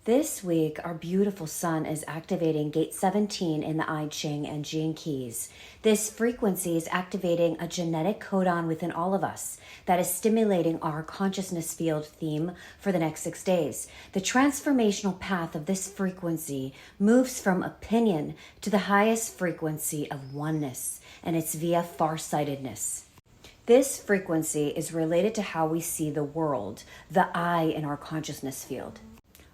This week, our beautiful sun is activating gate 17 in the I Ching and Gene Keys. This frequency is activating a genetic codon within all of us that is stimulating our consciousness field theme for the next 6 days. The transformational path of this frequency moves from opinion to the highest frequency of oneness, and it's via far-sightedness. This frequency is related to how we see the world, the I in our consciousness field.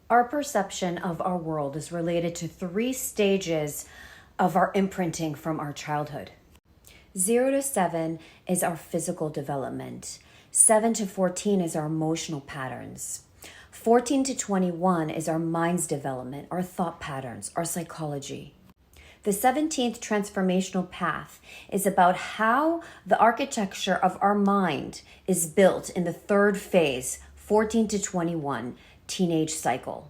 Our perception of our world is related to 3 stages of our imprinting from our childhood. 0 to 7 is our physical development. 7 to 14 is our emotional patterns. 14 to 21 is our mind's development, our thought patterns, our psychology. The 17th transformational path is about how the architecture of our mind is built in the 3rd phase, 14 to 21, teenage cycle.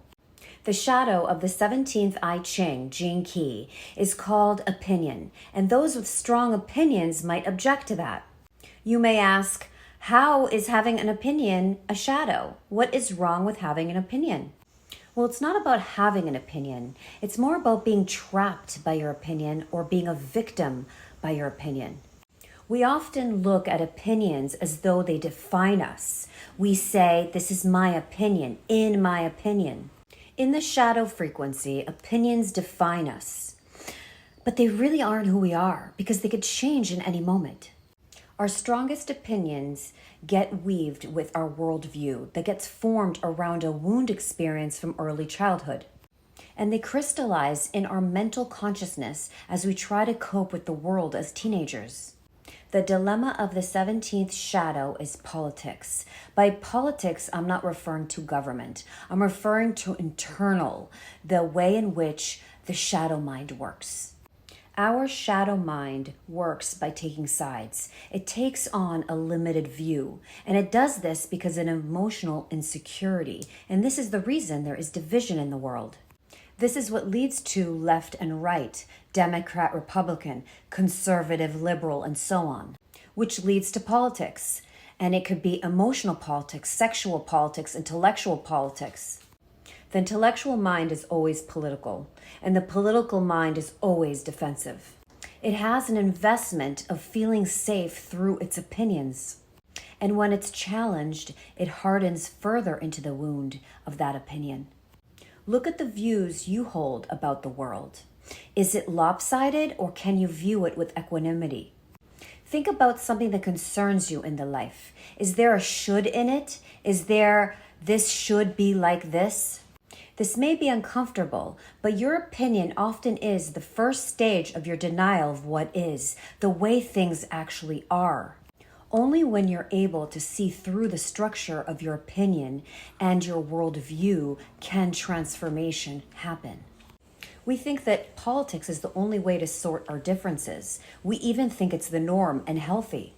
The shadow of the 17th I Ching, Gene Key, is called opinion, and those with strong opinions might object to that. You may ask, how is having an opinion a shadow? What is wrong with having an opinion? Well, it's not about having an opinion. It's more about being trapped by your opinion or being a victim by your opinion. We often look at opinions as though they define us. We say, this is my opinion, in my opinion. In the shadow frequency, opinions define us. But they really aren't who we are because they could change in any moment. Our strongest opinions get weaved with our worldview that gets formed around a wound experience from early childhood. And they crystallize in our mental consciousness as we try to cope with the world as teenagers. The dilemma of the 17th shadow is politics. By politics, I'm not referring to government. I'm referring to internal, the way in which the shadow mind works. Our shadow mind works by taking sides. It takes on a limited view, and it does this because of an emotional insecurity. And this is the reason there is division in the world. This is what leads to left and right, Democrat, Republican, conservative, liberal, and so on, which leads to politics. And it could be emotional politics, sexual politics, intellectual politics. The intellectual mind is always political, and the political mind is always defensive. It has an investment of feeling safe through its opinions. And when it's challenged, it hardens further into the wound of that opinion. Look at the views you hold about the world. Is it lopsided, or can you view it with equanimity? Think about something that concerns you in the life. Is there a should in it? Is there this should be like this? This may be uncomfortable, but your opinion often is the first stage of your denial of what is, the way things actually are. Only when you're able to see through the structure of your opinion and your worldview can transformation happen. We think that politics is the only way to sort our differences. We even think it's the norm and healthy.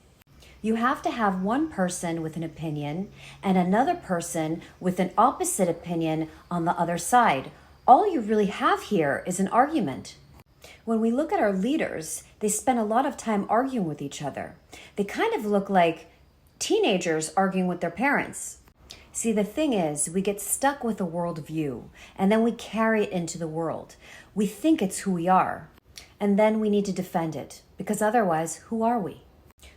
You have to have one person with an opinion and another person with an opposite opinion on the other side. All you really have here is an argument. When we look at our leaders, they spend a lot of time arguing with each other. They kind of look like teenagers arguing with their parents. See, the thing is, we get stuck with a worldview, and then we carry it into the world. We think it's who we are, and then we need to defend it, because otherwise, who are we?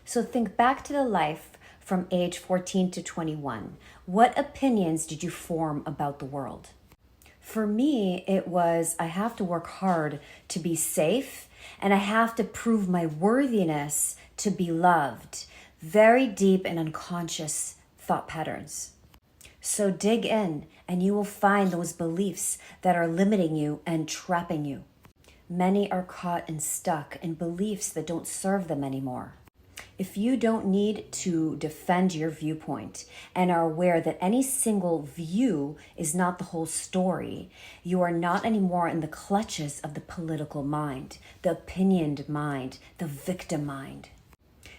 So think back to the life from age 14 to 21. What opinions did you form about the world? For me, it was, I have to work hard to be safe, and I have to prove my worthiness to be loved. Very deep and unconscious thought patterns. So dig in, and you will find those beliefs that are limiting you and trapping you. Many are caught and stuck in beliefs that don't serve them anymore. If you don't need to defend your viewpoint and are aware that any single view is not the whole story, you are not anymore in the clutches of the political mind, the opinioned mind, the victim mind.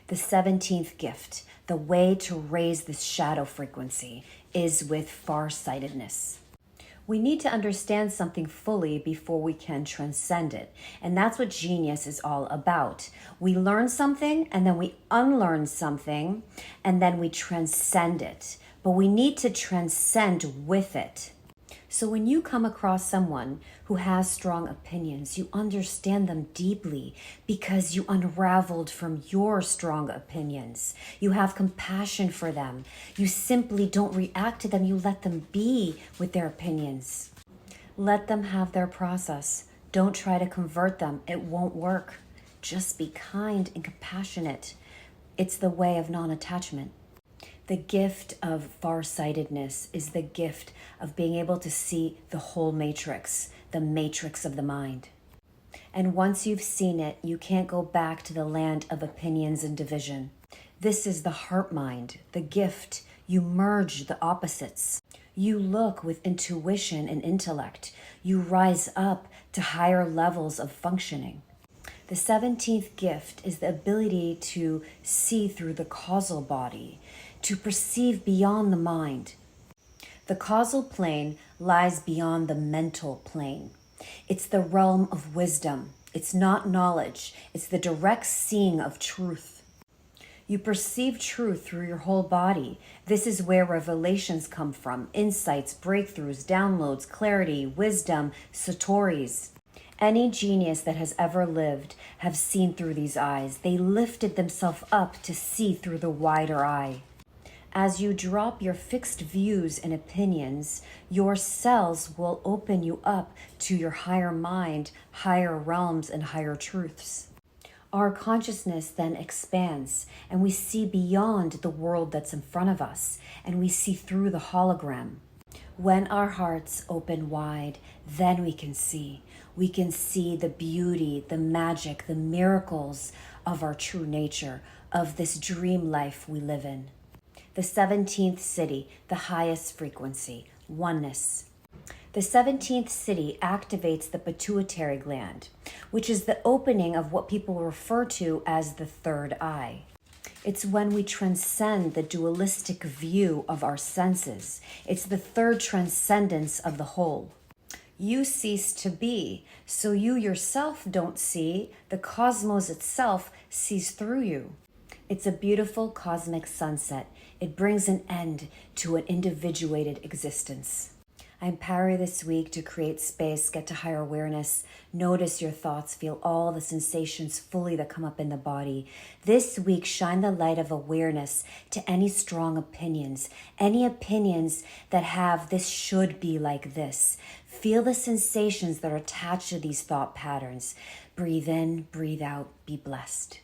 The 17th gift, the way to raise this shadow frequency, is with far-sightedness. We need to understand something fully before we can transcend it. And that's what genius is all about. We learn something, and then we unlearn something, and then we transcend it. But we need to transcend with it. So when you come across someone who has strong opinions, you understand them deeply because you unraveled from your strong opinions. You have compassion for them. You simply don't react to them. You let them be with their opinions. Let them have their process. Don't try to convert them. It won't work. Just be kind and compassionate. It's the way of non-attachment. The gift of far-sightedness is the gift of being able to see the whole matrix, the matrix of the mind. And once you've seen it, you can't go back to the land of opinions and division. This is the heart mind, the gift. You merge the opposites. You look with intuition and intellect. You rise up to higher levels of functioning. The 17th gift is the ability to see through the causal body, to perceive beyond the mind. The causal plane lies beyond the mental plane. It's the realm of wisdom. It's not knowledge. It's the direct seeing of truth. You perceive truth through your whole body. This is where revelations come from, insights, breakthroughs, downloads, clarity, wisdom, satoris. Any genius that has ever lived have seen through these eyes. They lifted themselves up to see through the wider eye. As you drop your fixed views and opinions, your cells will open you up to your higher mind, higher realms, and higher truths. Our consciousness then expands, and we see beyond the world that's in front of us, and we see through the hologram. When our hearts open wide, then we can see. We can see the beauty, the magic, the miracles of our true nature, of this dream life we live in. The 17th city, the highest frequency, oneness. The 17th city activates the pituitary gland, which is the opening of what people refer to as the third eye. It's when we transcend the dualistic view of our senses. It's the third transcendence of the whole. You cease to be, so you yourself don't see. The cosmos itself sees through you. It's a beautiful cosmic sunset. It brings an end to an individuated existence. I empower you this week to create space, get to higher awareness, notice your thoughts, feel all the sensations fully that come up in the body. This week, shine the light of awareness to any strong opinions, any opinions that have this should be like this. Feel the sensations that are attached to these thought patterns. Breathe in, breathe out, be blessed.